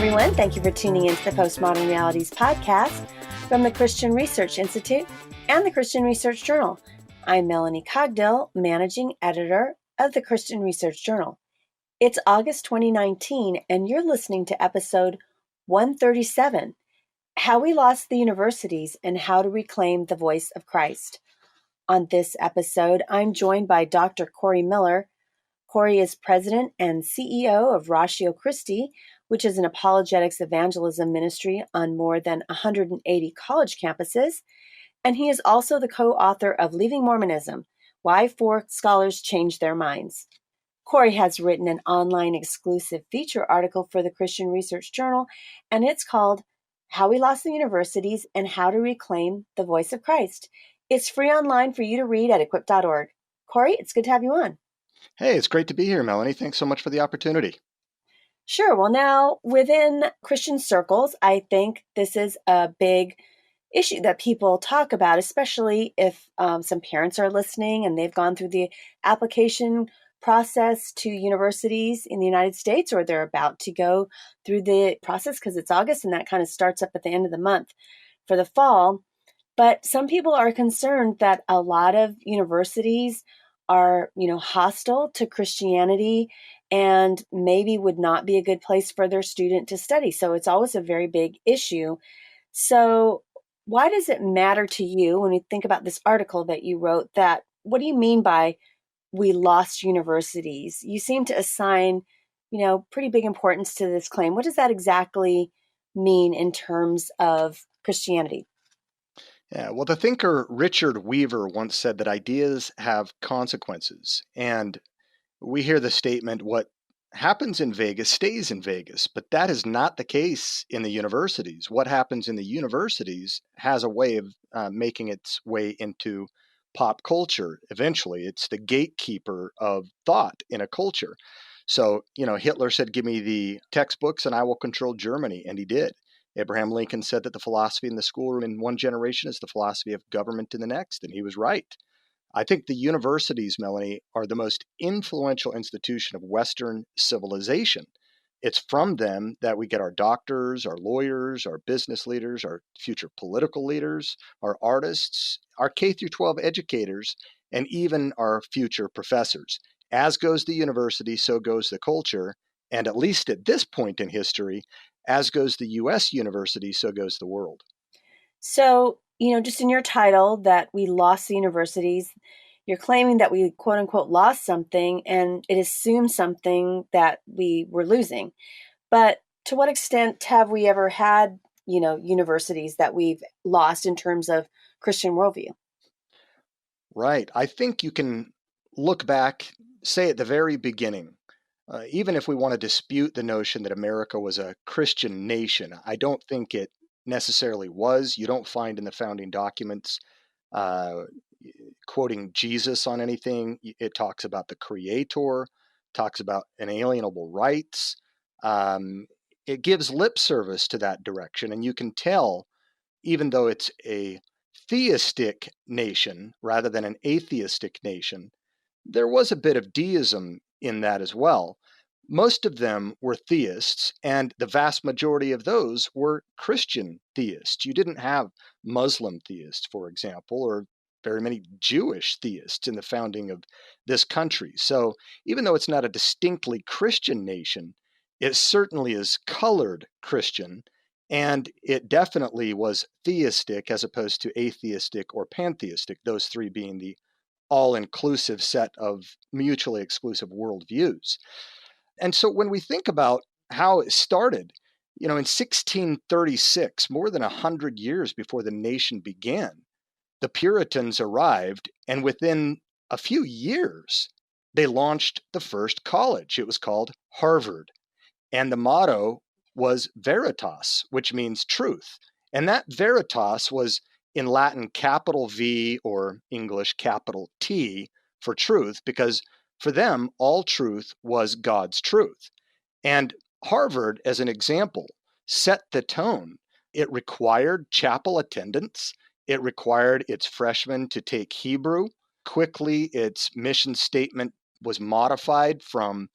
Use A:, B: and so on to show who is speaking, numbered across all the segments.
A: everyone. Thank you for tuning into the Postmodern Realities podcast from the Christian Research Institute and the Christian Research Journal. I'm Melanie Cogdill, managing editor of the Christian Research Journal. It's August 2019, and you're listening to episode 137, How We Lost the Universities and How to Reclaim the Voice of Christ. On this episode, I'm joined by Dr. Corey Miller. Corey is president and CEO of Ratio Christi, which is an apologetics evangelism ministry on more than 180 college campuses. And he is also the co-author of Leaving Mormonism, Why Four Scholars Changed Their Minds. Corey has written an online exclusive feature article for the Christian Research Journal, and it's called How We Lost the Universities and How to Reclaim the Voice of Christ. It's free online for you to read at equip.org. Corey, it's good to have you on.
B: Hey, it's great to be here, Melanie. Thanks so much for the opportunity.
A: Sure. Well, now, within Christian circles, I think this is a big issue that people talk about, especially if some parents are listening and they've gone through the application process to universities in the United States, or they're about to go through the process because it's August and that kind of starts up at the end of the month for the fall. But some people are concerned that a lot of universities are, hostile to Christianity and maybe would not be a good place for their student to study. So it's always a very big issue. So why does it matter to you when you think about this article that you wrote that, what do you mean by we lost universities? You seem to assign, pretty big importance to this claim. What does that exactly mean in terms of Christianity?
B: Yeah, well, the thinker Richard Weaver once said that ideas have consequences. And we hear the statement, what happens in Vegas stays in Vegas. But that is not the case in the universities. What happens in the universities has a way of making its way into pop culture eventually. It's the gatekeeper of thought in a culture. So, Hitler said, give me the textbooks and I will control Germany. And he did. Abraham Lincoln said that the philosophy in the schoolroom in one generation is the philosophy of government in the next, and he was right. I think the universities, Melanie, are the most influential institution of Western civilization. It's from them that we get our doctors, our lawyers, our business leaders, our future political leaders, our artists, our K through 12 educators, and even our future professors. As goes the university, so goes the culture. And at least at this point in history, as goes the U.S. university, so goes the world.
A: So, just in your title that we lost the universities, you're claiming that we quote unquote lost something and it assumes something that we were losing. But to what extent have we ever had, universities that we've lost in terms of Christian worldview?
B: Right. I think you can look back, say at the very beginning, even if we want to dispute the notion that America was a Christian nation, I don't think it necessarily was. You don't find in the founding documents uh, quoting Jesus on anything. It talks about the Creator, talks about inalienable rights. It gives lip service to that direction, and you can tell, even though it's a theistic nation rather than an atheistic nation, there was a bit of deism in that as well. Most of them were theists, and the vast majority of those were Christian theists. You didn't have Muslim theists, for example, or very many Jewish theists in the founding of this country. So even though it's not a distinctly Christian nation, it certainly is colored Christian, and it definitely was theistic as opposed to atheistic or pantheistic, those three being the all-inclusive set of mutually exclusive worldviews. And so when we think about how it started, in 1636, more than 100 years before the nation began, the Puritans arrived, and within a few years, they launched the first college. It was called Harvard. And the motto was Veritas, which means truth. And that Veritas was in Latin capital V or English capital T for truth, because for them, all truth was God's truth. And Harvard, as an example, set the tone. It required chapel attendance. It required its freshmen to take Hebrew. Quickly, its mission statement was modified from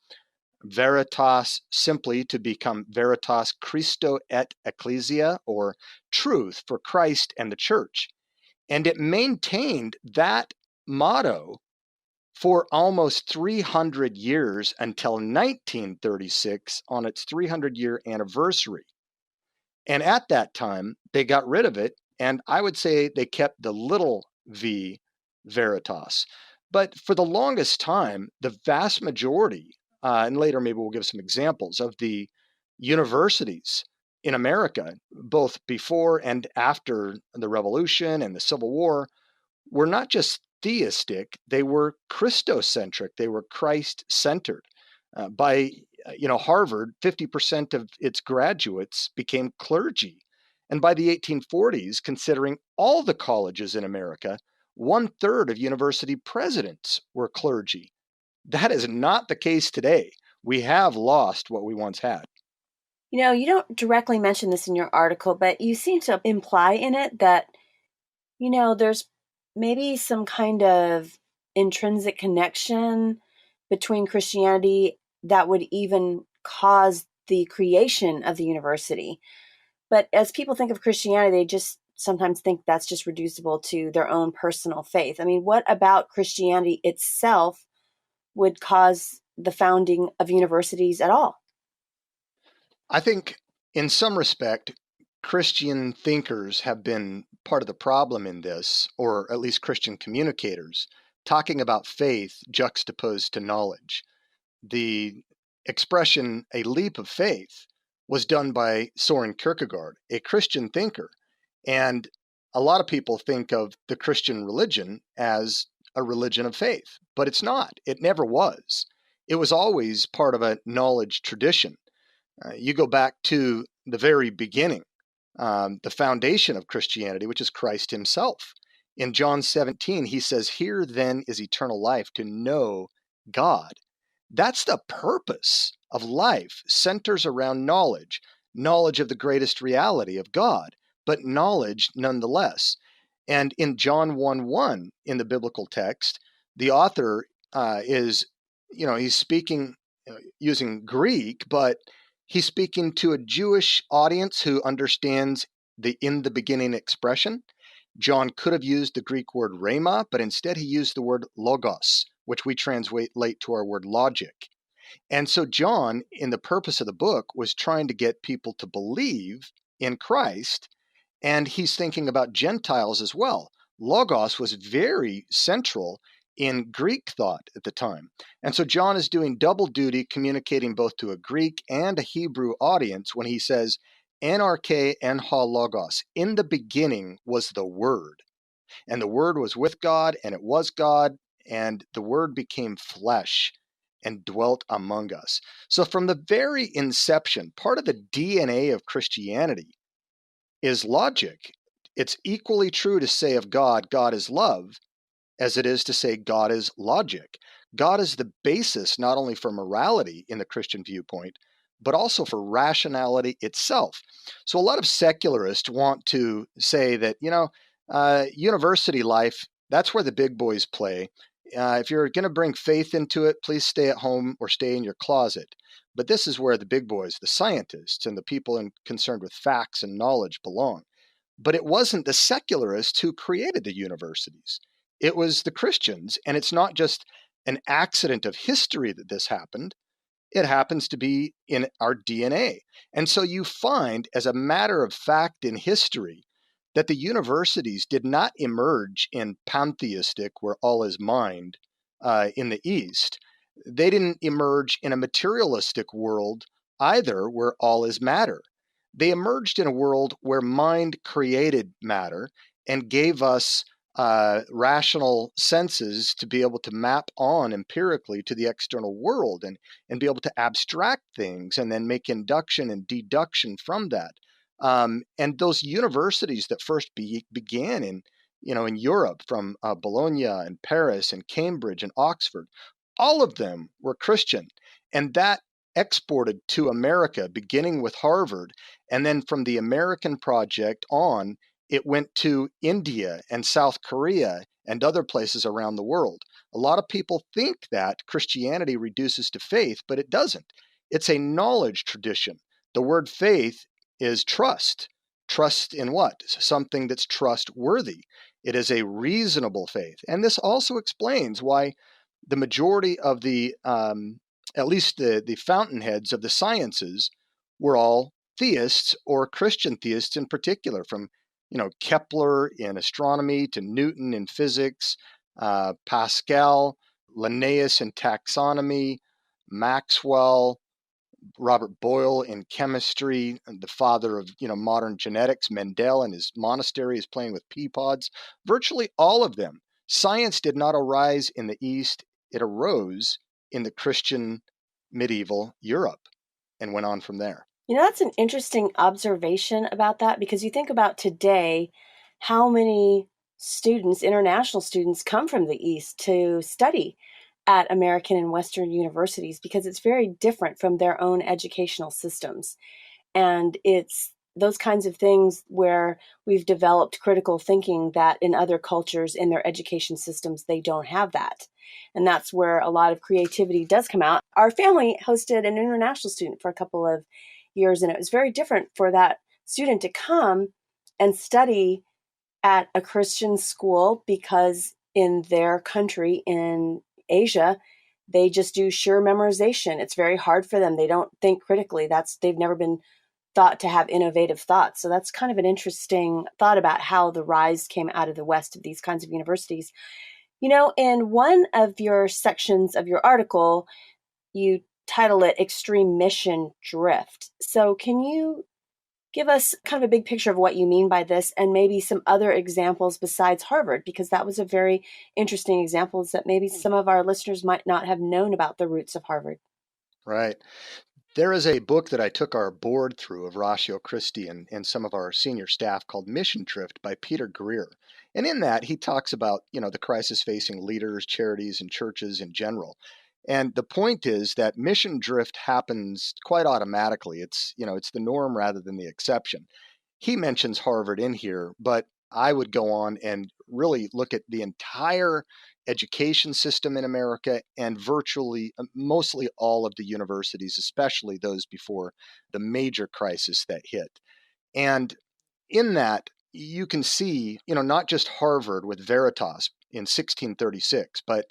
B: Veritas simply to become Veritas Christo et Ecclesia, or truth for Christ and the church. And it maintained that motto for almost 300 years until 1936 on its 300-year anniversary. And at that time, they got rid of it, and I would say they kept the little v Veritas. But for the longest time, the vast majority, and later maybe we'll give some examples of the universities in America, both before and after the Revolution and the Civil War, were not just theistic, they were Christocentric, they were Christ-centered. By Harvard, 50% of its graduates became clergy. And by the 1840s, considering all the colleges in America, 1/3 of university presidents were clergy. That is not the case today. We have lost what we once had.
A: You don't directly mention this in your article, but you seem to imply in it that, there's maybe some kind of intrinsic connection between Christianity that would even cause the creation of the university. But as people think of Christianity, they just sometimes think that's just reducible to their own personal faith. I mean, what about Christianity itself would cause the founding of universities at all?
B: I think, in some respect, Christian thinkers have been part of the problem in this, or at least Christian communicators, talking about faith juxtaposed to knowledge. The expression, a leap of faith, was done by Soren Kierkegaard, a Christian thinker. And a lot of people think of the Christian religion as a religion of faith, but it's not. It never was. It was always part of a knowledge tradition. You go back to the very beginning, the foundation of Christianity, which is Christ himself. In John 17, he says, "Here then is eternal life, to know God." That's the purpose of life, centers around knowledge, knowledge of the greatest reality of God, but knowledge nonetheless. And in John 1:1, in the biblical text, the author he's speaking using Greek, but he's speaking to a Jewish audience who understands the in the beginning expression. John could have used the Greek word rhema, but instead he used the word logos, which we translate to our word logic. And so John, in the purpose of the book, was trying to get people to believe in Christ, and he's thinking about Gentiles as well. Logos was very central in Greek thought at the time. And so John is doing double duty, communicating both to a Greek and a Hebrew audience when he says, "Anarche en ha logos." In the beginning was the Word, and the Word was with God, and it was God, and the Word became flesh and dwelt among us. So from the very inception, part of the DNA of Christianity is logic. It's equally true to say of God, God is love, as it is to say God is logic. God is the basis not only for morality in the Christian viewpoint, but also for rationality itself. So a lot of secularists want to say that, university life, that's where the big boys play. If you're going to bring faith into it, please stay at home or stay in your closet. But this is where the big boys, the scientists and the people concerned with facts and knowledge belong. But it wasn't the secularists who created the universities. It was the Christians. And it's not just an accident of history that this happened. It happens to be in our DNA. And so you find, as a matter of fact in history, that the universities did not emerge in pantheistic, where all is mind, in the East. They didn't emerge in a materialistic world either, where all is matter. They emerged in a world where mind created matter and gave us rational senses to be able to map on empirically to the external world and be able to abstract things and then make induction and deduction from that. And those universities that first began in Europe, from Bologna and Paris and Cambridge and Oxford, all of them were Christian. And that exported to America, beginning with Harvard, and then from the American project on It went to India and South Korea and other places around the world. A lot of people think that Christianity reduces to faith, but it doesn't. It's a knowledge tradition. The word faith is trust. Trust in what? Something that's trustworthy. It is a reasonable faith. And this also explains why the majority of at least the fountainheads of the sciences were all theists, or Christian theists in particular, from Kepler in astronomy to Newton in physics, Pascal, Linnaeus in taxonomy, Maxwell, Robert Boyle in chemistry, and the father of modern genetics, Mendel in his monastery is playing with pea pods. Virtually all of them. Science did not arise in the East; it arose in the Christian medieval Europe and went on from there.
A: That's an interesting observation about that, because you think about today, how many students, international students, come from the East to study at American and Western universities, because it's very different from their own educational systems. And it's those kinds of things where we've developed critical thinking that in other cultures, in their education systems, they don't have that. And that's where a lot of creativity does come out. Our family hosted an international student for a couple of years, and it was very different for that student to come and study at a Christian school, because in their country, in Asia, they just do sheer memorization. It's very hard for them. They don't think critically. They've never been thought to have innovative thoughts. So that's kind of an interesting thought about how the rise came out of the West of these kinds of universities. In one of your sections of your article, you title it Extreme Mission Drift. So can you give us kind of a big picture of what you mean by this, and maybe some other examples besides Harvard? Because that was a very interesting example that maybe some of our listeners might not have known about the roots of Harvard.
B: Right. There is a book that I took our board through of Ratio Christi and some of our senior staff called Mission Drift by Peter Greer. And in that, he talks about, the crisis facing leaders, charities, and churches in general. And the point is that mission drift happens quite automatically. It's the norm rather than the exception. He mentions Harvard in here, but I would go on and really look at the entire education system in America and virtually, mostly all of the universities, especially those before the major crisis that hit. And in that, you can see, not just Harvard with Veritas in 1636, but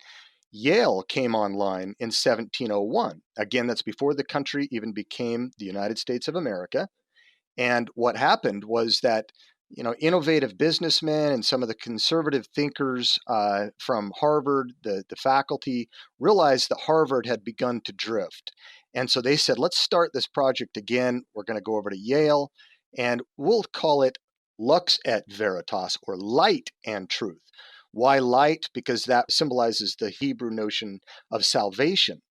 B: Yale came online in 1701. Again, that's before the country even became the United States of America. And what happened was that, innovative businessmen and some of the conservative thinkers from Harvard, the faculty, realized that Harvard had begun to drift. And so they said, let's start this project again. We're going to go over to Yale, and we'll call it Lux et Veritas, or light and truth. Why light? Because that symbolizes the Hebrew notion of salvation.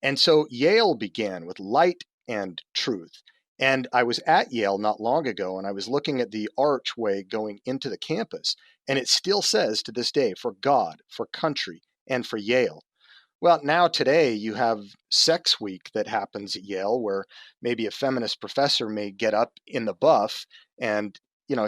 B: And so Yale began with light and truth. And I was at Yale not long ago, and I was looking at the archway going into the campus, and it still says to this day, for God, for country, and for Yale. Well, now today you have Sex Week that happens at Yale, where maybe a feminist professor may get up in the buff and,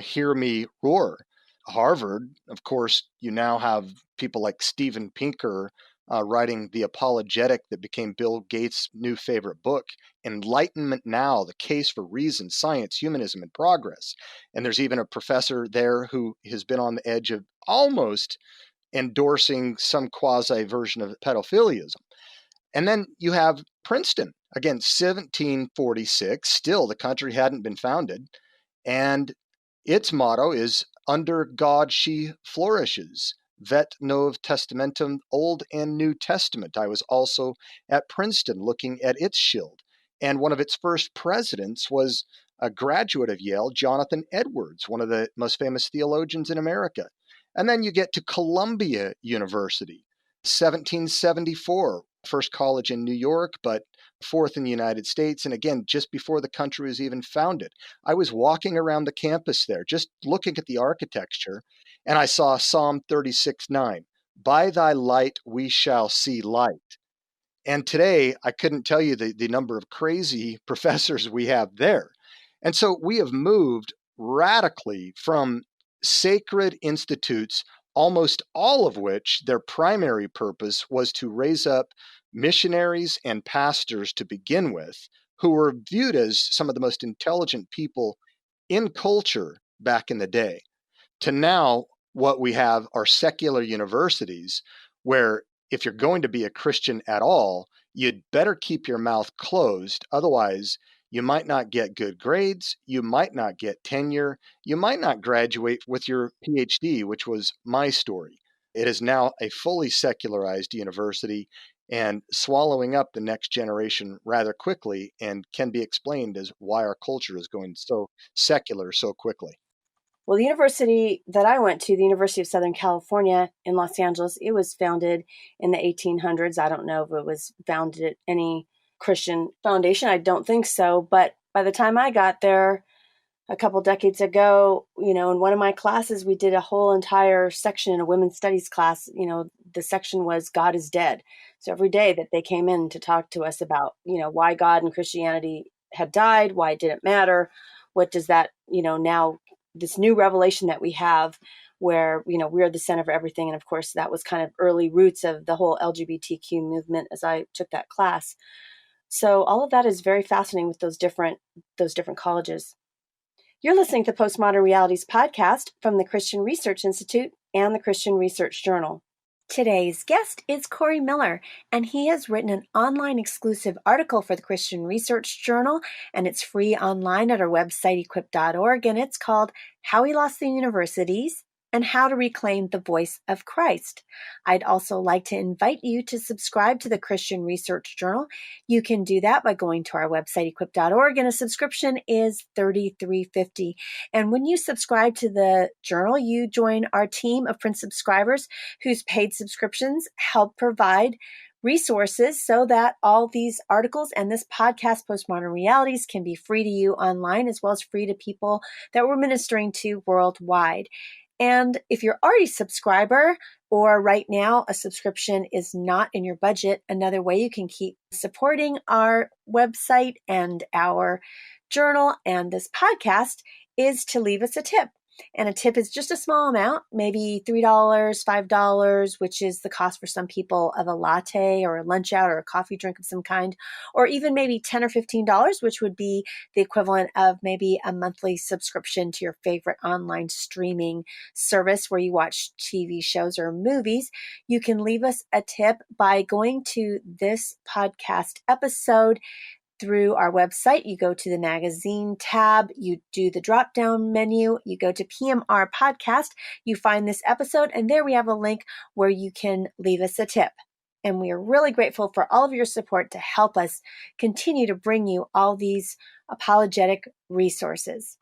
B: hear me roar. Harvard, of course, you now have people like Steven Pinker writing the apologetic that became Bill Gates' new favorite book, Enlightenment Now, The Case for Reason, Science, Humanism, and Progress. And there's even a professor there who has been on the edge of almost endorsing some quasi version of pedophiliism. And then you have Princeton, again, 1746, still the country hadn't been founded. And its motto is, under God she flourishes. Vet Nov Testamentum, Old and New Testament. I was also at Princeton looking at its shield. And one of its first presidents was a graduate of Yale, Jonathan Edwards, one of the most famous theologians in America. And then you get to Columbia University, 1774, first college in New York, but fourth in the United States. And again, just before the country was even founded. I was walking around the campus there, just looking at the architecture, and I saw Psalm 36:9. By thy light we shall see light. And today, I couldn't tell you the number of crazy professors we have there. And so we have moved radically from sacred institutes, almost all of which their primary purpose was to raise up missionaries and pastors to begin with, who were viewed as some of the most intelligent people in culture back in the day, to now what we have are secular universities where if you're going to be a Christian at all, you'd better keep your mouth closed. Otherwise, you might not get good grades, you might not get tenure, you might not graduate with your PhD, which was my story. It is now a fully secularized university and swallowing up the next generation rather quickly, and can be explained as why our culture is going so secular so quickly.
A: Well, the university that I went to, the University of Southern California in Los Angeles, it was founded in the 1800s. I don't know if it was founded at any Christian foundation. I don't think so. But by the time I got there a couple decades ago, in one of my classes, we did a whole entire section in a women's studies class. The section was God is Dead. So every day that they came in to talk to us about, why God and Christianity had died, why it didn't matter, what does that, now this new revelation that we have where, we're the center of everything. And of course, that was kind of early roots of the whole LGBTQ movement as I took that class. So all of that is very fascinating with those different colleges. You're listening to Postmodern Realities podcast from the Christian Research Institute and the Christian Research Journal. Today's guest is Corey Miller, and he has written an online exclusive article for the Christian Research Journal, and it's free online at our website, equip.org, and it's called How We Lost the Universities and How to Reclaim the Voice of Christ. I'd also like to invite you to subscribe to the Christian Research Journal. You can do that by going to our website, equip.org, and a subscription is $33.50. And when you subscribe to the journal, you join our team of print subscribers whose paid subscriptions help provide resources so that all these articles and this podcast, Postmodern Realities, can be free to you online as well as free to people that we're ministering to worldwide. And if you're already a subscriber, or right now a subscription is not in your budget, another way you can keep supporting our website and our journal and this podcast is to leave us a tip. And a tip is just a small amount, maybe $3, $5, which is the cost for some people of a latte or a lunch out or a coffee drink of some kind, or even maybe $10 or $15, which would be the equivalent of maybe a monthly subscription to your favorite online streaming service where you watch TV shows or movies. You can leave us a tip by going to this podcast episode through our website. You go to the magazine tab, you do the drop down menu, you go to PMR podcast, you find this episode, and there we have a link where you can leave us a tip. And we are really grateful for all of your support to help us continue to bring you all these apologetic resources.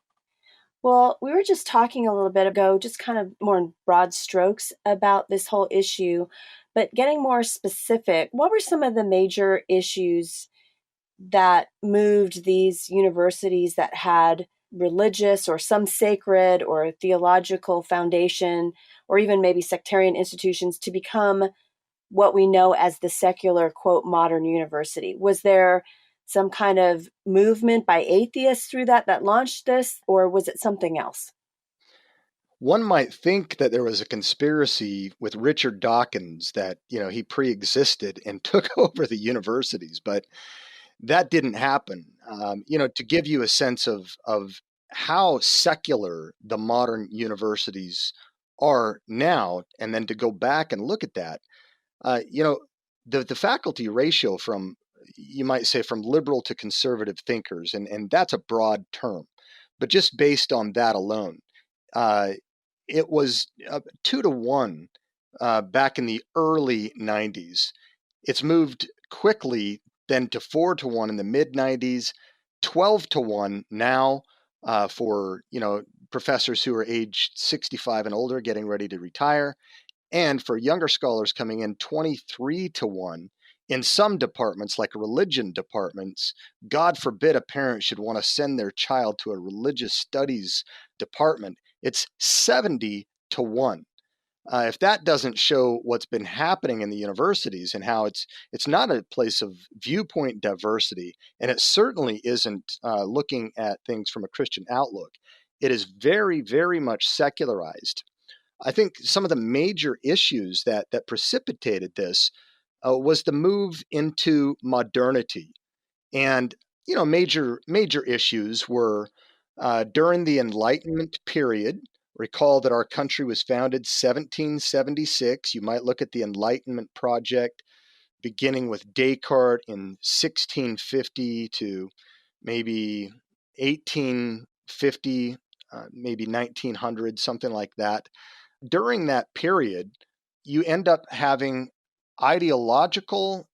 A: Well, we were just talking a little bit ago, just kind of more in broad strokes about this whole issue, but getting more specific, what were some of the major issues that moved these universities that had religious or some sacred or theological foundation, or even maybe sectarian institutions, to become what we know as the secular, quote, modern university? Was there some kind of movement by atheists through that launched this, or was it something else?
B: One might think that there was a conspiracy with Richard Dawkins that, he pre-existed and took over the universities, but that didn't happen. To give you a sense of how secular the modern universities are now, and then to go back and look at that, the faculty ratio from, you might say, from liberal to conservative thinkers, and that's a broad term, but just based on that alone, uh, it was 2 to 1 back in the early 90s. It's moved quickly then to 4 to 1 in the mid 90s, 12 to 1 now for professors who are aged 65 and older getting ready to retire, and for younger scholars coming in 23 to 1 in some departments like religion departments. God forbid a parent should want to send their child to a religious studies department. It's 70 to 1. If that doesn't show what's been happening in the universities and how it's not a place of viewpoint diversity, and it certainly isn't looking at things from a Christian outlook. it is very, very much secularized. I think some of the major issues that precipitated this was the move into modernity. And major issues were during the Enlightenment period. Recall that our country was founded 1776. You might look at the Enlightenment project beginning with Descartes in 1650 to maybe 1850, maybe 1900, something like that. During that period, you end up having ideological,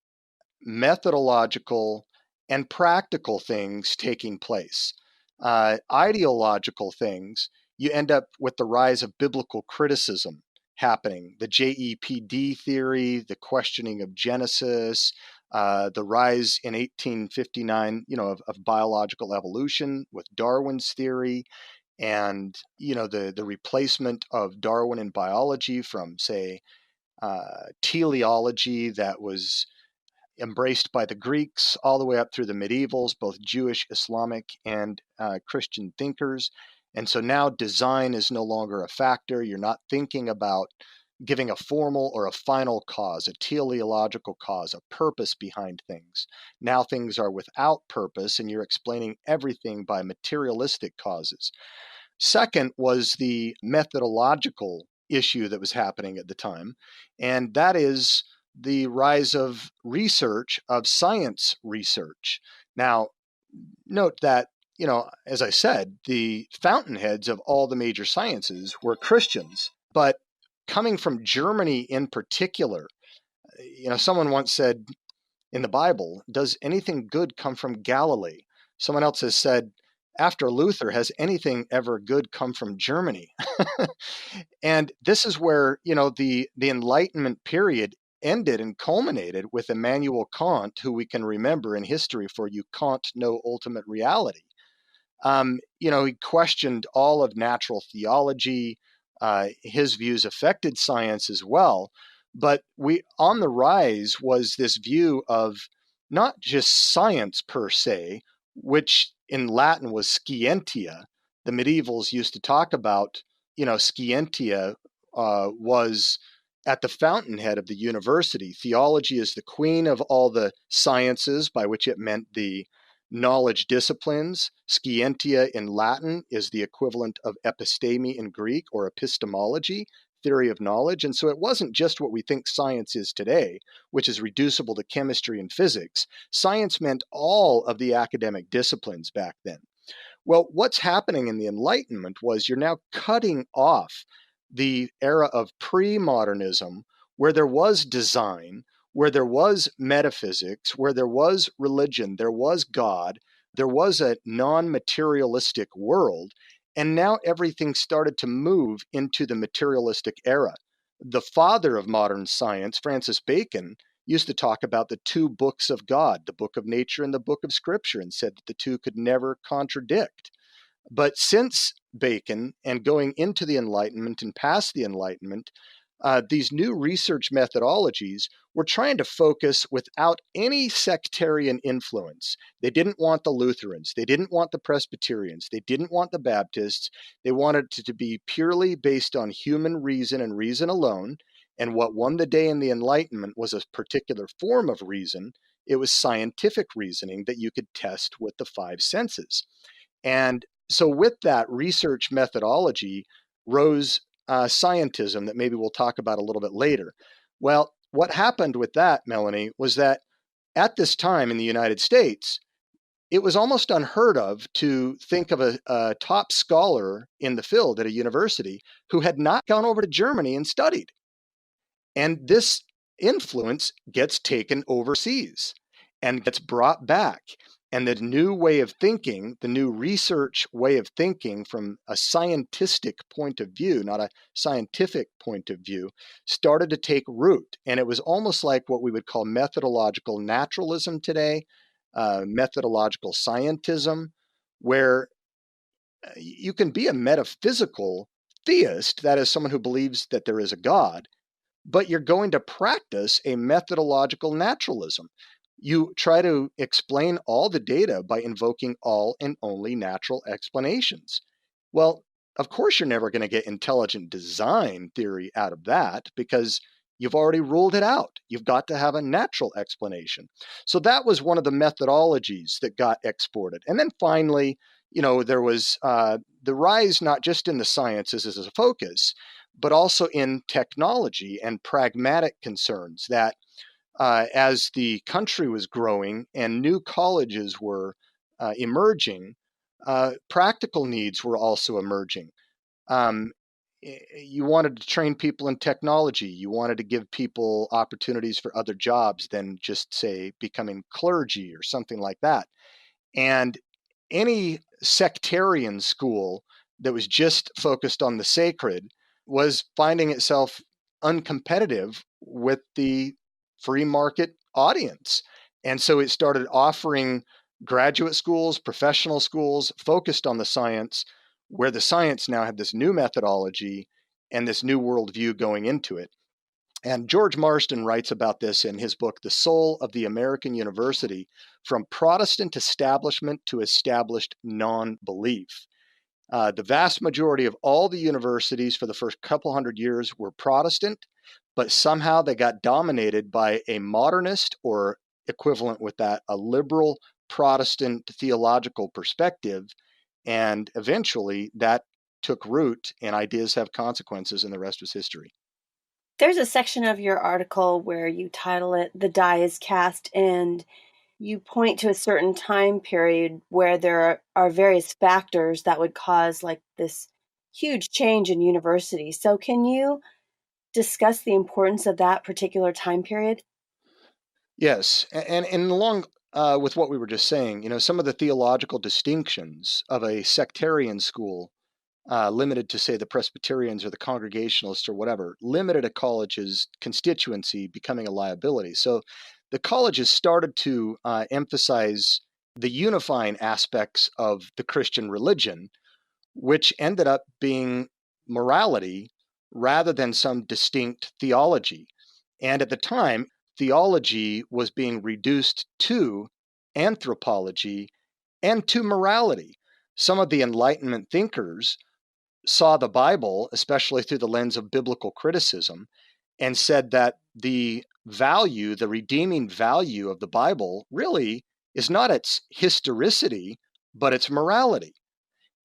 B: methodological, and practical things taking place. Ideological things, you end up with the rise of biblical criticism happening, the JEPD theory, the questioning of Genesis, the rise in 1859, of biological evolution with Darwin's theory, and the replacement of Darwin in biology from, say, teleology that was embraced by the Greeks all the way up through the medievals, both Jewish, Islamic, and Christian thinkers. And so now design is no longer a factor. You're not thinking about giving a formal or a final cause, a teleological cause, a purpose behind things. Now things are without purpose, and you're explaining everything by materialistic causes. Second was the methodological issue that was happening at the time, and that is the rise of research, of science research. Now, note that, as I said, the fountainheads of all the major sciences were Christians, but coming from Germany in particular, someone once said in the Bible, does anything good come from Galilee? Someone else has said, after Luther, has anything ever good come from Germany? And this is where, the Enlightenment period ended and culminated with Immanuel Kant, who we can remember in history for "You can't know ultimate reality." He questioned all of natural theology. His views affected science as well. But on the rise was this view of not just science per se, which in Latin was scientia. The medievals used to talk about, scientia was at the fountainhead of the university. Theology is the queen of all the sciences, by which it meant the knowledge disciplines. Scientia in Latin is the equivalent of episteme in Greek, or epistemology, theory of knowledge. And so it wasn't just what we think science is today, which is reducible to chemistry and physics. Science meant all of the academic disciplines back then. Well, what's happening in the Enlightenment was you're now cutting off the era of pre-modernism, where there was design, where there was metaphysics, where there was religion, there was God, there was a non-materialistic world, and now everything started to move into the materialistic era. The father of modern science, Francis Bacon, used to talk about the two books of God, the book of nature and the book of scripture, and said that the two could never contradict. But since Bacon and going into the Enlightenment and past the Enlightenment, these new research methodologies were trying to focus without any sectarian influence. They didn't want the Lutherans. They didn't want the Presbyterians. They didn't want the Baptists. They wanted it to be purely based on human reason and reason alone. And what won the day in the Enlightenment was a particular form of reason. It was scientific reasoning that you could test with the five senses. And so with that research methodology rose scientism that maybe we'll talk about a little bit later. Well, what happened with that, Melanie, was that at this time in the United States, it was almost unheard of to think of a top scholar in the field at a university who had not gone over to Germany and studied. And this influence gets taken overseas and gets brought back. And the new way of thinking, the new research way of thinking from a scientific point of view, not a scientific point of view, started to take root. And it was almost like what we would call methodological naturalism today, methodological scientism, where you can be a metaphysical theist, that is, someone who believes that there is a God, but you're going to practice a methodological naturalism. You try to explain all the data by invoking all and only natural explanations. Well, of course, you're never going to get intelligent design theory out of that because you've already ruled it out. You've got to have a natural explanation. So that was one of the methodologies that got exported. And then finally, there was the rise not just in the sciences as a focus, but also in technology and pragmatic concerns that as the country was growing and new colleges were emerging, practical needs were also emerging. Um, you wanted to train people in technology. You wanted to give people opportunities for other jobs than just, say, becoming clergy or something like that. And any sectarian school that was just focused on the sacred was finding itself uncompetitive with the free market audience. And so it started offering graduate schools, professional schools focused on the science, where the science now had this new methodology and this new worldview going into it. And George Marston writes about this in his book, The Soul of the American University, From Protestant Establishment to Established Non-Belief. The vast majority of all the universities for the first couple hundred years were Protestant, but somehow they got dominated by a modernist, or equivalent with that, a liberal Protestant theological perspective. And eventually that took root, and ideas have consequences, and the rest was history.
A: There's a section of your article where you title it "The Die is Cast," and you point to a certain time period where there are various factors that would cause like this huge change in universities. So, can you discuss the importance of that particular time period?
B: Yes, and along with what we were just saying, some of the theological distinctions of a sectarian school, limited to, say, the Presbyterians or the Congregationalists or whatever, limited a college's constituency becoming a liability. So the colleges started to emphasize the unifying aspects of the Christian religion, which ended up being morality rather than some distinct theology. And at the time, theology was being reduced to anthropology and to morality. Some of the Enlightenment thinkers saw the Bible, especially through the lens of biblical criticism, and said that the value, the redeeming value of the Bible really is not its historicity, but its morality.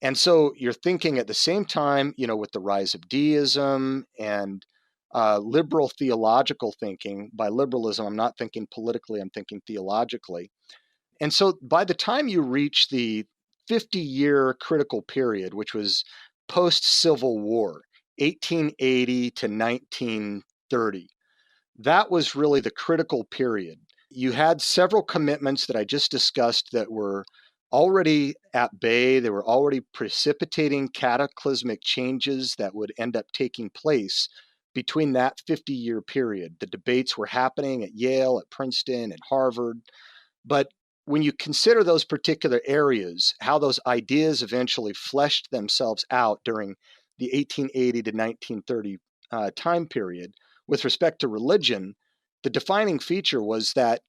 B: And so you're thinking at the same time, with the rise of deism and liberal theological thinking. By liberalism, I'm not thinking politically, I'm thinking theologically. And so by the time you reach the 50-year critical period, which was post Civil War, 1880 to 1930, that was really the critical period. You had several commitments that I just discussed that were already at bay. They were already precipitating cataclysmic changes that would end up taking place between that 50-year period. The debates were happening at Yale, at Princeton, at Harvard. But when you consider those particular areas, how those ideas eventually fleshed themselves out during the 1880 to 1930 time period, with respect to religion, the defining feature was that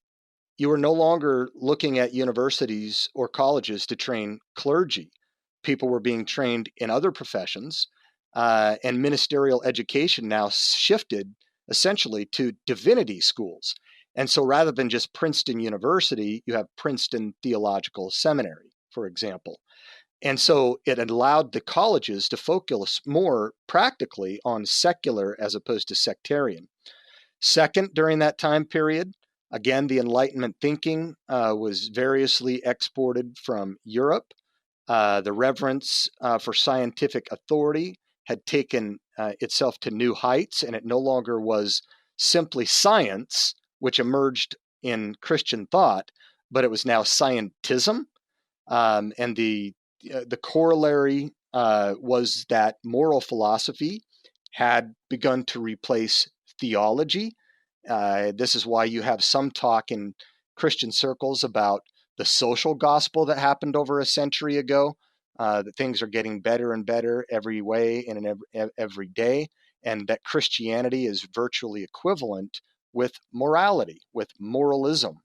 B: you were no longer looking at universities or colleges to train clergy. People were being trained in other professions, and ministerial education now shifted essentially to divinity schools. And so rather than just Princeton University, you have Princeton Theological Seminary, for example. And so it allowed the colleges to focus more practically on secular as opposed to sectarian. Second, during that time period, again, the Enlightenment thinking was variously exported from Europe. The reverence for scientific authority had taken itself to new heights, and it no longer was simply science, which emerged in Christian thought, but it was now scientism. And the corollary was that moral philosophy had begun to replace theology. This is why you have some talk in Christian circles about the social gospel that happened over a century ago, that things are getting better and better every way and in every day, and that Christianity is virtually equivalent with morality, with moralism.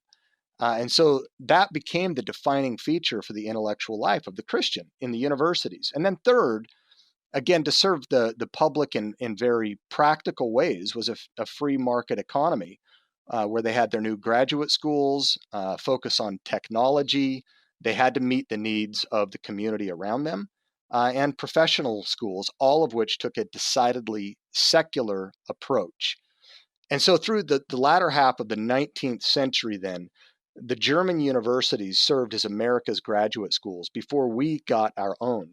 B: And so that became the defining feature for the intellectual life of the Christian in the universities. And then third, again, to serve the public in very practical ways, was a free market economy where they had their new graduate schools, focus on technology. They had to meet the needs of the community around them, and professional schools, all of which took a decidedly secular approach. And so through the latter half of the 19th century, then, the German universities served as America's graduate schools before we got our own.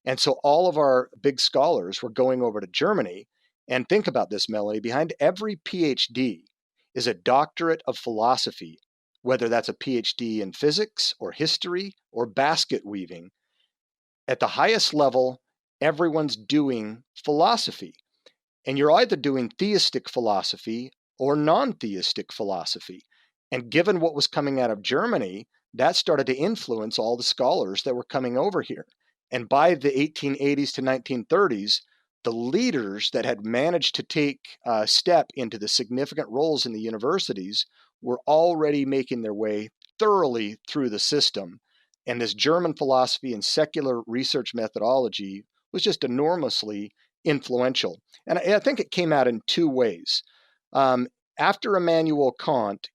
B: And so all of our big scholars were going over to Germany. And think about this, Melanie, behind every PhD is a doctorate of philosophy, whether that's a PhD in physics or history or basket weaving. At the highest level, everyone's doing philosophy. And you're either doing theistic philosophy or non theistic philosophy. And given what was coming out of Germany, that started to influence all the scholars that were coming over here. And by the 1880s to 1930s, the leaders that had managed to take a step into the significant roles in the universities were already making their way thoroughly through the system. And this German philosophy and secular research methodology was just enormously influential. And I think it came out in two ways. After Immanuel Kant,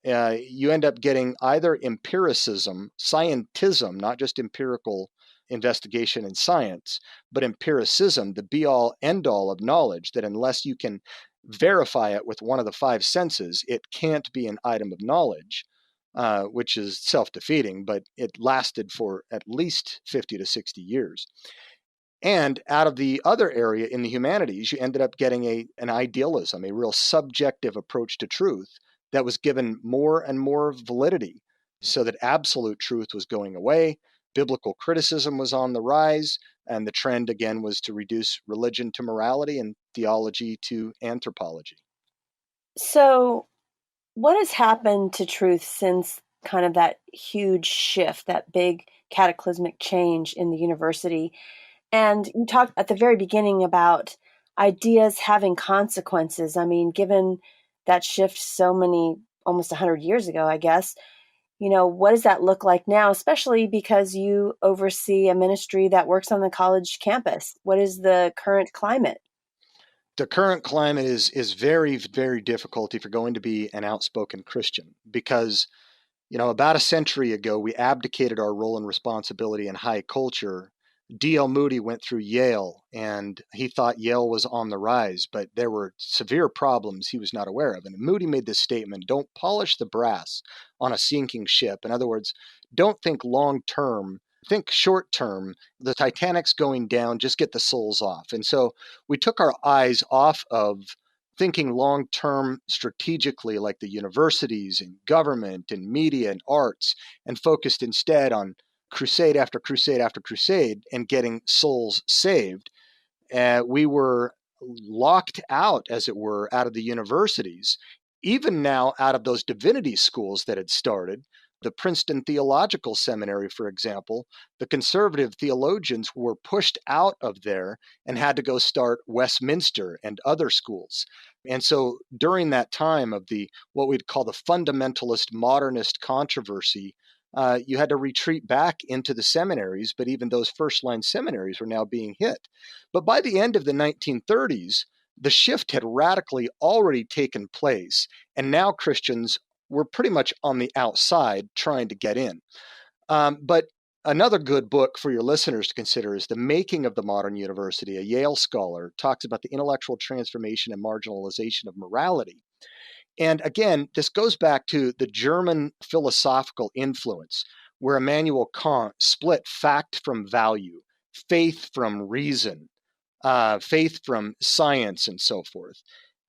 B: you end up getting either empiricism, scientism, not just empirical investigation in science, but empiricism, the be all end all of knowledge, that unless you can verify it with one of the five senses, it can't be an item of knowledge, which is self defeating, but it lasted for at least 50 to 60 years. And out of the other area in the humanities, you ended up getting an idealism, a real subjective approach to truth that was given more and more validity, so that absolute truth was going away. Biblical criticism was on the rise, and the trend again was to reduce religion to morality and theology to anthropology.
A: So, what has happened to truth since kind of that huge shift, that big cataclysmic change in the university? And you talked at the very beginning about ideas having consequences. I mean, given that shift so many, almost 100 years ago, I guess, what does that look like now, especially because you oversee a ministry that works on the college campus? What is the current climate?
B: The current climate is very, very difficult if you're going to be an outspoken Christian, because about a century ago, we abdicated our role and responsibility in high culture. D.L. Moody went through Yale, and he thought Yale was on the rise, but there were severe problems he was not aware of. And Moody made this statement: don't polish the brass on a sinking ship. In other words, don't think long term, think short term. The Titanic's going down, just get the souls off. And so we took our eyes off of thinking long term strategically, like the universities and government and media and arts, and focused instead on crusade after crusade after crusade and getting souls saved. We were locked out, as it were, out of the universities, even now out of those divinity schools that had started. The Princeton Theological Seminary, for example, the conservative theologians were pushed out of there and had to go start Westminster and other schools. And so during that time of the what we'd call the fundamentalist modernist controversy, you had to retreat back into the seminaries, but even those first line seminaries were now being hit. But by the end of the 1930s, the shift had radically already taken place, and now Christians were pretty much on the outside trying to get in. But another good book for your listeners to consider is The Making of the Modern University. A Yale scholar talks about the intellectual transformation and marginalization of morality. And again, this goes back to the German philosophical influence, where Immanuel Kant split fact from value, faith from reason, faith from science, and so forth.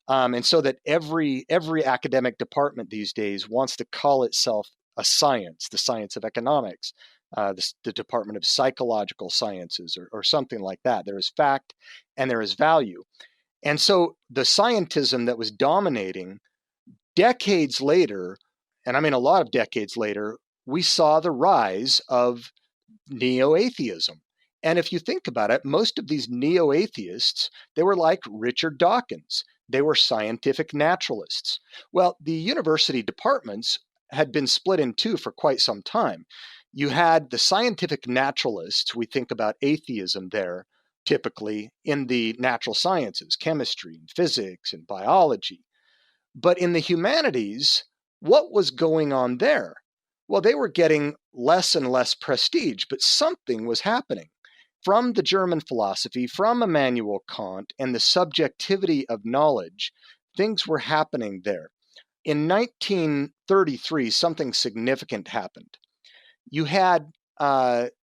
B: And so that every academic department these days wants to call itself a science, the science of economics, the Department of Psychological Sciences, or something like that. There is fact and there is value. And so the scientism that was dominating decades later, and I mean a lot of decades later, we saw the rise of neo-atheism. And if you think about it, most of these neo-atheists, they were like Richard Dawkins. They were scientific naturalists. Well, the university departments had been split in two for quite some time. You had the scientific naturalists, we think about atheism there, typically in the natural sciences, chemistry and physics and biology. But in the humanities, what was going on there? Well, they were getting less and less prestige, but something was happening. From the German philosophy, from Immanuel Kant, and the subjectivity of knowledge, things were happening there. In 1933, something significant happened. You had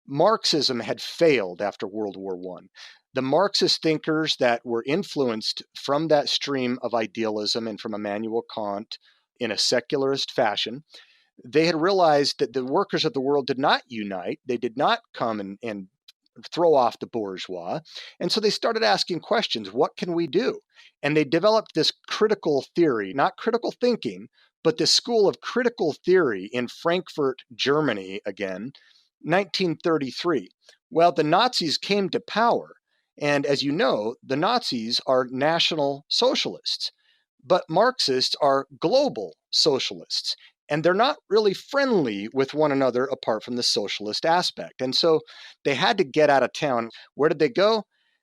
B: Marxism had failed after World War I. The Marxist thinkers that were influenced from that stream of idealism and from Immanuel Kant in a secularist fashion, they had realized that the workers of the world did not unite. They did not come and throw off the bourgeois. And so they started asking questions. What can we do? And they developed this critical theory, not critical thinking, but this school of critical theory in Frankfurt, Germany, again, 1933. Well, the Nazis came to power. And as you know, the Nazis are National Socialists, but Marxists are global socialists. And they're not really friendly with one another apart from the socialist aspect. And so they had to get out of town. Where did they go?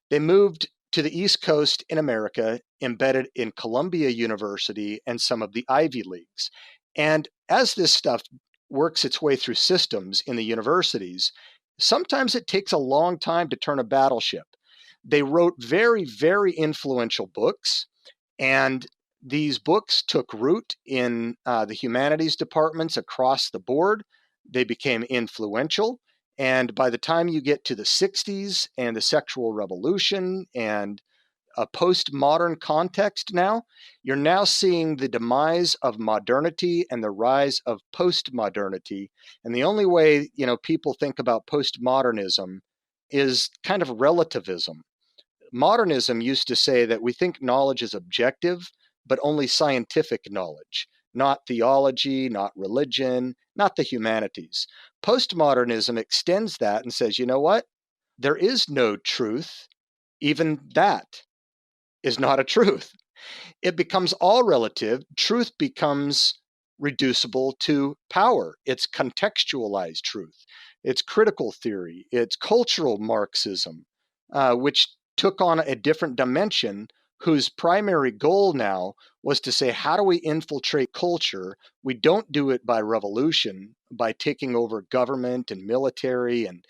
B: They moved to the East Coast in America, embedded in Columbia University and some of the Ivy Leagues. And as this stuff works its way through systems in the universities, sometimes it takes a long time to turn a battleship. They wrote very, very influential books, and these books took root in the humanities departments across the board. They became influential. And by the time you get to the 60s and the sexual revolution and a postmodern context now, you're now seeing the demise of modernity and the rise of postmodernity. And the only way, people think about postmodernism is kind of relativism. Modernism used to say that we think knowledge is objective, but only scientific knowledge, not theology, not religion, not the humanities. Postmodernism extends that and says, you know what? There is no truth. Even that is not a truth. It becomes all relative. Truth becomes reducible to power. It's contextualized truth. It's critical theory. It's cultural Marxism, which took on a different dimension, whose primary goal now was to say, how do we infiltrate culture? We don't do it by revolution, by taking over government and military and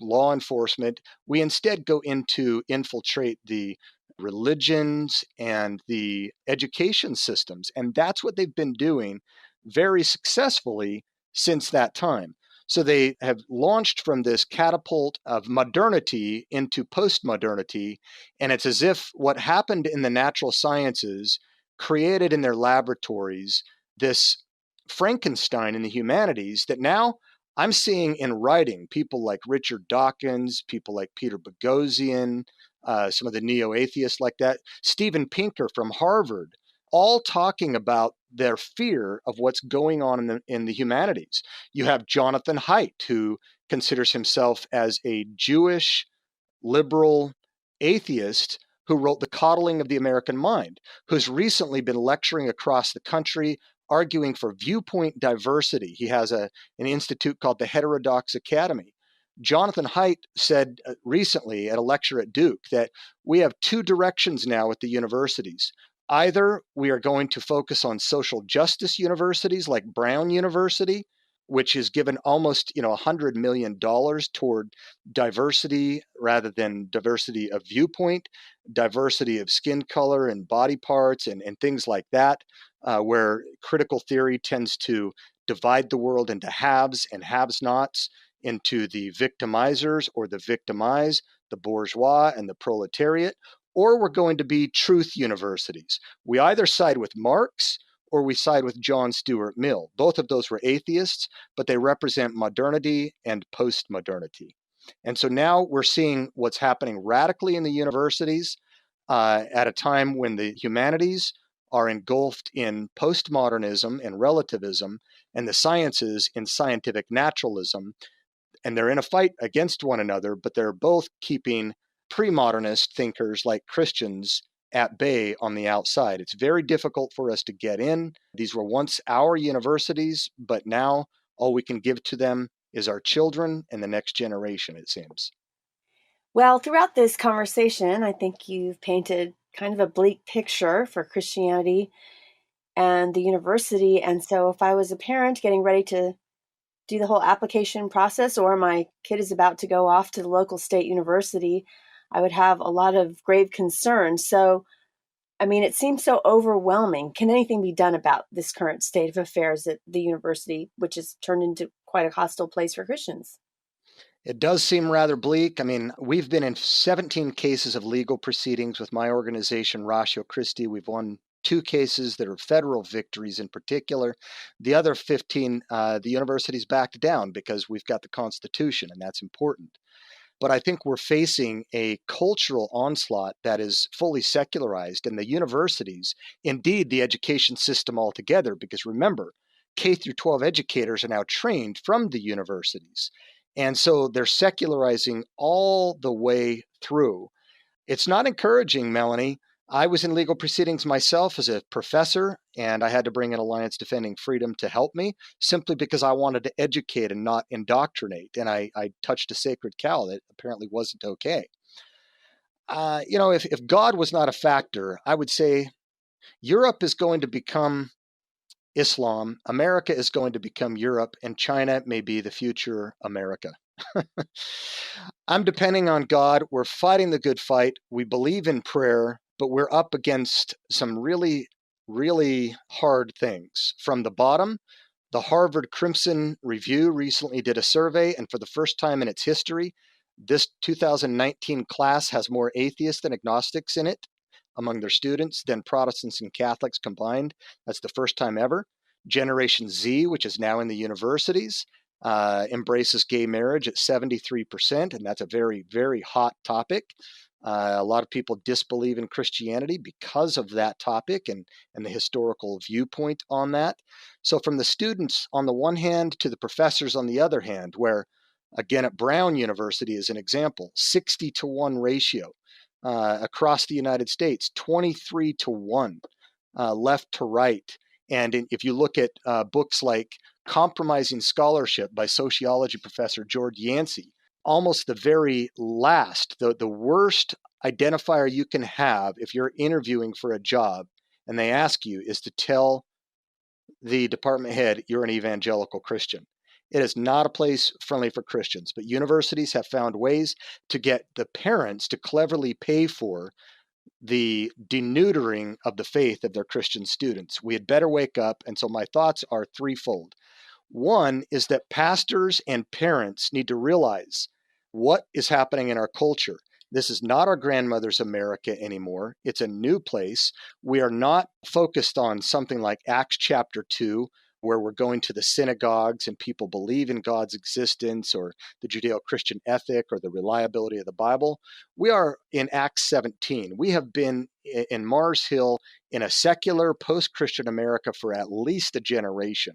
B: law enforcement. We instead go into infiltrate the religions and the education systems. And that's what they've been doing very successfully since that time. So they have launched from this catapult of modernity into postmodernity. And it's as if what happened in the natural sciences created in their laboratories this Frankenstein in the humanities that now I'm seeing in writing. People like Richard Dawkins, people like Peter Boghossian, some of the neo-atheists like that, Steven Pinker from Harvard, all talking about their fear of what's going on in the humanities. You have Jonathan Haidt, who considers himself as a Jewish liberal atheist who wrote The Coddling of the American Mind, who's recently been lecturing across the country arguing for viewpoint diversity. He has an institute called the Heterodox Academy. Jonathan Haidt said recently at a lecture at Duke that we have two directions now at the universities. Either we are going to focus on social justice universities like Brown University, which is given almost $100 million toward diversity rather than diversity of viewpoint, diversity of skin color and body parts and things like that, where critical theory tends to divide the world into haves and have-nots, into the victimizers or the victimized, the bourgeois and the proletariat, or we're going to be truth universities. We either side with Marx or we side with John Stuart Mill. Both of those were atheists, but they represent modernity and postmodernity. And so now we're seeing what's happening radically in the universities at a time when the humanities are engulfed in postmodernism and relativism, and the sciences in scientific naturalism. And they're in a fight against one another, but they're both keeping pre-modernist thinkers like Christians at bay on the outside. It's very difficult for us to get in. These were once our universities, but now all we can give to them is our children and the next generation, it seems.
A: Well, throughout this conversation, I think you've painted kind of a bleak picture for Christianity and the university. And so, if I was a parent getting ready to do the whole application process, or my kid is about to go off to the local state university, I would have a lot of grave concerns. So, I mean, it seems so overwhelming. Can anything be done about this current state of affairs at the university, which has turned into quite a hostile place for Christians?
B: It does seem rather bleak. I mean, we've been in 17 cases of legal proceedings with my organization, Ratio Christi. We've won two cases that are federal victories in particular. The other 15, the university's backed down because we've got the Constitution, and that's important. But I think we're facing a cultural onslaught that is fully secularized, and the universities, indeed the education system altogether, because remember, K through 12 educators are now trained from the universities. And so they're secularizing all the way through. It's not encouraging, Melanie. I was in legal proceedings myself as a professor, and I had to bring in Alliance Defending Freedom to help me simply because I wanted to educate and not indoctrinate. And I touched a sacred cow that apparently wasn't okay. If God was not a factor, I would say Europe is going to become Islam, America is going to become Europe, and China may be the future America. I'm depending on God. We're fighting the good fight. We believe in prayer, but we're up against some really, really hard things. From the bottom, the Harvard Crimson Review recently did a survey, and for the first time in its history, this 2019 class has more atheists than agnostics in it among their students than Protestants and Catholics combined. That's the first time ever. Generation Z, which is now in the universities, embraces gay marriage at 73%, and that's a very, very hot topic. A lot of people disbelieve in Christianity because of that topic and the historical viewpoint on that. So, from the students on the one hand to the professors on the other hand, where again at Brown University as an example, 60-1 ratio across the United States, 23-1 left to right. And if you look at books like Compromising Scholarship by sociology professor George Yancey, almost the very last, the worst identifier you can have if you're interviewing for a job and they ask you is to tell the department head you're an evangelical Christian. It is not a place friendly for Christians, but universities have found ways to get the parents to cleverly pay for the deneutering of the faith of their Christian students. We had better wake up. And so my thoughts are threefold. One is that pastors and parents need to realize what is happening in our culture. This is not our grandmother's America anymore. It's a new place. We are not focused on something like Acts chapter 2, where we're going to the synagogues and people believe in God's existence or the Judeo-Christian ethic or the reliability of the Bible. We are in Acts 17. We have been in Mars Hill in a secular post-Christian America for at least a generation.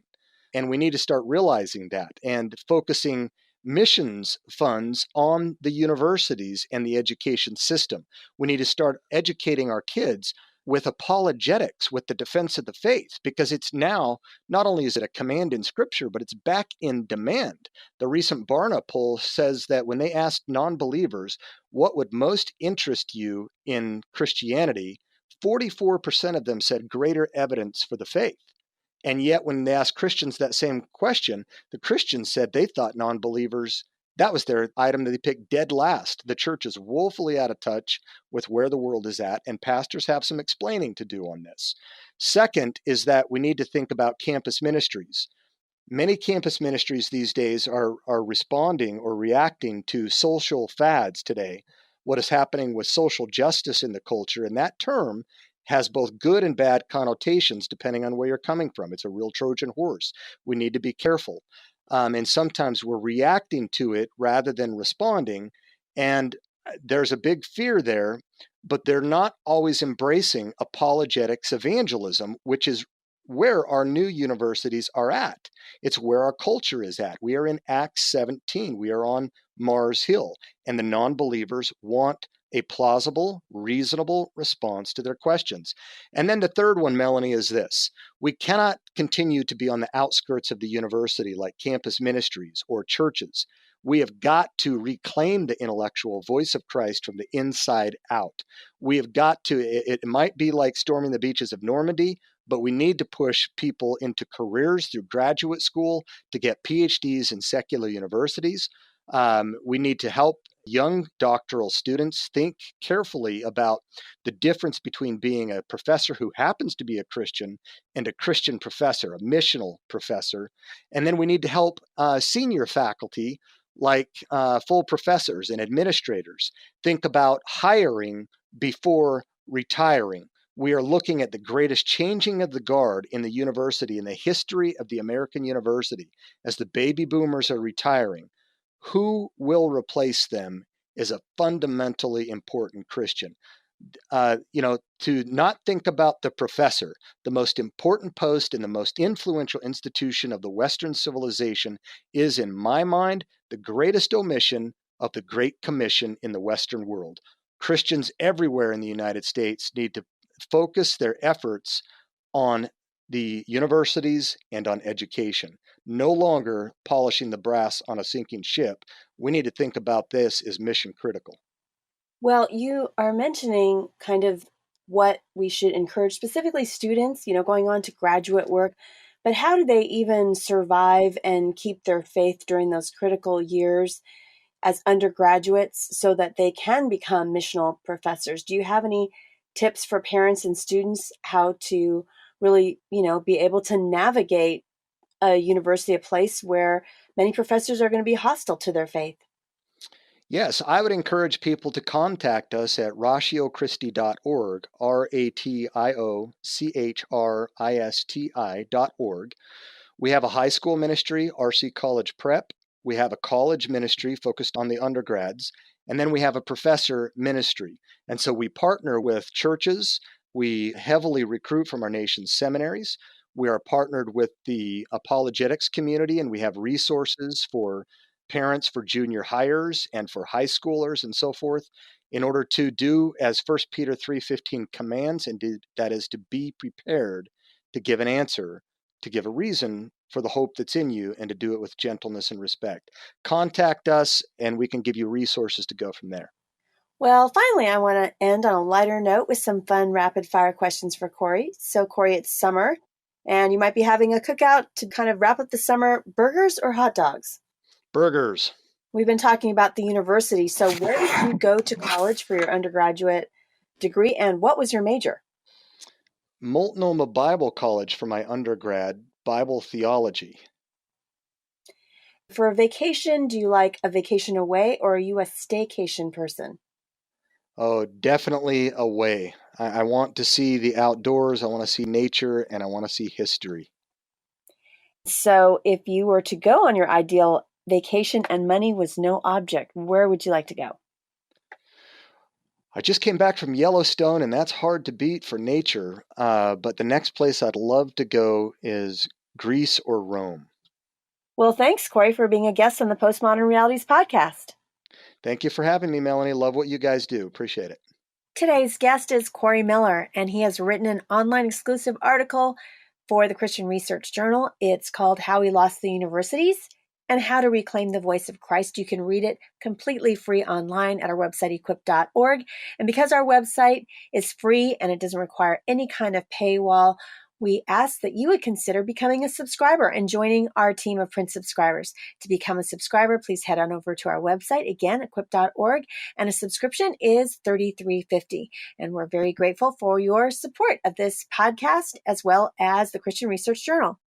B: And we need to start realizing that and focusing missions funds on the universities and the education system. We need to start educating our kids with apologetics, with the defense of the faith, because it's now, not only is it a command in Scripture, but it's back in demand. The recent Barna poll says that when they asked non-believers what would most interest you in Christianity, 44% of them said greater evidence for the faith. And yet, when they asked Christians that same question, the Christians said they thought non-believers, that was their item that they picked dead last. The church is woefully out of touch with where the world is at, and pastors have some explaining to do on this. Second is that we need to think about campus ministries. Many campus ministries these days are responding or reacting to social fads today, what is happening with social justice in the culture, and that term has both good and bad connotations depending on where you're coming from. It's a real Trojan horse. We need to be careful. And sometimes we're reacting to it rather than responding. And there's a big fear there, but they're not always embracing apologetics evangelism, which is where our new universities are at. It's where our culture is at. We are in Acts 17. We are on Mars Hill, and the non-believers want a plausible, reasonable response to their questions. And then the third one, Melanie, is this. We cannot continue to be on the outskirts of the university like campus ministries or churches. We have got to reclaim the intellectual voice of Christ from the inside out. We have got to, it might be like storming the beaches of Normandy, but we need to push people into careers through graduate school to get PhDs in secular universities. We need to help young doctoral students think carefully about the difference between being a professor who happens to be a Christian and a Christian professor, a missional professor. And then we need to help senior faculty like full professors and administrators think about hiring before retiring. We are looking at the greatest changing of the guard in the university, in the history of the American university, as the baby boomers are retiring. Who will replace them is a fundamentally important Christian. To not think about the professor, the most important post in the most influential institution of the Western civilization, is, in my mind, the greatest omission of the Great Commission in the Western world. Christians everywhere in the United States need to focus their efforts on the universities and on education. No longer polishing the brass on a sinking ship. We need to think about this as mission critical.
A: Well, you are mentioning kind of what we should encourage, specifically students, going on to graduate work. But how do they even survive and keep their faith during those critical years as undergraduates so that they can become missional professors? Do you have any tips for parents and students how to really, be able to navigate a university, a place where many professors are going to be hostile to their faith?
B: Yes, I would encourage people to contact us at ratiochristi.org, ratiochristi.org. We have a high school ministry, RC College Prep. We have a college ministry focused on the undergrads. And then we have a professor ministry. And so we partner with churches. We heavily recruit from our nation's seminaries. We are partnered with the apologetics community, and we have resources for parents for junior hires and for high schoolers and so forth, in order to do as 1 Peter 3:15 commands, and that is to be prepared to give an answer, to give a reason for the hope that's in you, and to do it with gentleness and respect. Contact us and we can give you resources to go from there.
A: Well, finally, I want to end on a lighter note with some fun rapid fire questions for Corey. So, Corey, it's summer, and you might be having a cookout to kind of wrap up the summer. Burgers or hot dogs?
B: Burgers.
A: We've been talking about the university. So, where did you go to college for your undergraduate degree, and what was your major?
B: Multnomah Bible College for my undergrad, Bible theology.
A: For a vacation, do you like a vacation away, or are you a staycation person?
B: Oh, definitely away. I want to see the outdoors, I want to see nature, and I want to see history.
A: So, if you were to go on your ideal vacation and money was no object, where would you like to go?
B: I just came back from Yellowstone, and that's hard to beat for nature. But the next place I'd love to go is Greece or Rome.
A: Well, thanks, Corey, for being a guest on the Postmodern Realities podcast.
B: Thank you for having me, Melanie. Love what you guys do. Appreciate it.
A: Today's guest is Corey Miller, and he has written an online exclusive article for the Christian Research Journal. It's called How We Lost the Universities and How to Reclaim the Voice of Christ. You can read it completely free online at our website, equip.org. And because our website is free and it doesn't require any kind of paywall, we ask that you would consider becoming a subscriber and joining our team of print subscribers. To become a subscriber, please head on over to our website, again, equip.org, and a subscription is $33.50. And we're very grateful for your support of this podcast as well as the Christian Research Journal.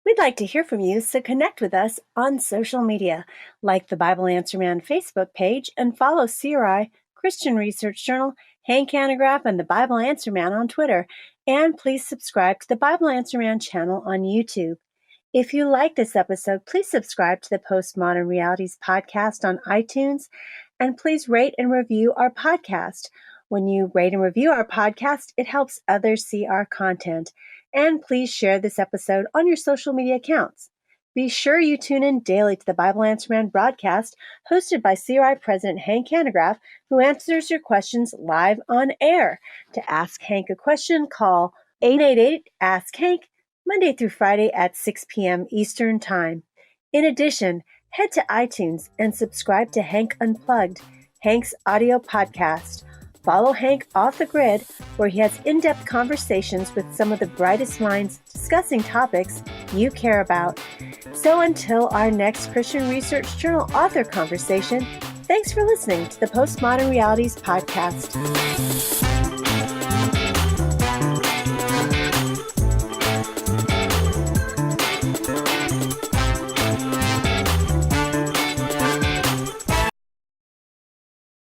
A: We'd like to hear from you, so connect with us on social media, like the Bible Answer Man Facebook page, and follow CRI, Christian Research Journal, Hank Hanegraaff, and the Bible Answer Man on Twitter. And please subscribe to the Bible Answer Man channel on YouTube. If you like this episode, please subscribe to the Postmodern Realities podcast on iTunes, and please rate and review our podcast. When you rate and review our podcast, it helps others see our content. And please share this episode on your social media accounts. Be sure you tune in daily to the Bible Answer Man broadcast hosted by CRI President Hank Hanegraaff, who answers your questions live on air. To ask Hank a question, call 888-ASK-HANK, Monday through Friday at 6 p.m. Eastern Time. In addition, head to iTunes and subscribe to Hank Unplugged, Hank's audio podcast. Follow Hank Off the Grid, where he has in-depth conversations with some of the brightest minds discussing topics you care about. So until our next Christian Research Journal author conversation, thanks for listening to the Postmodern Realities podcast.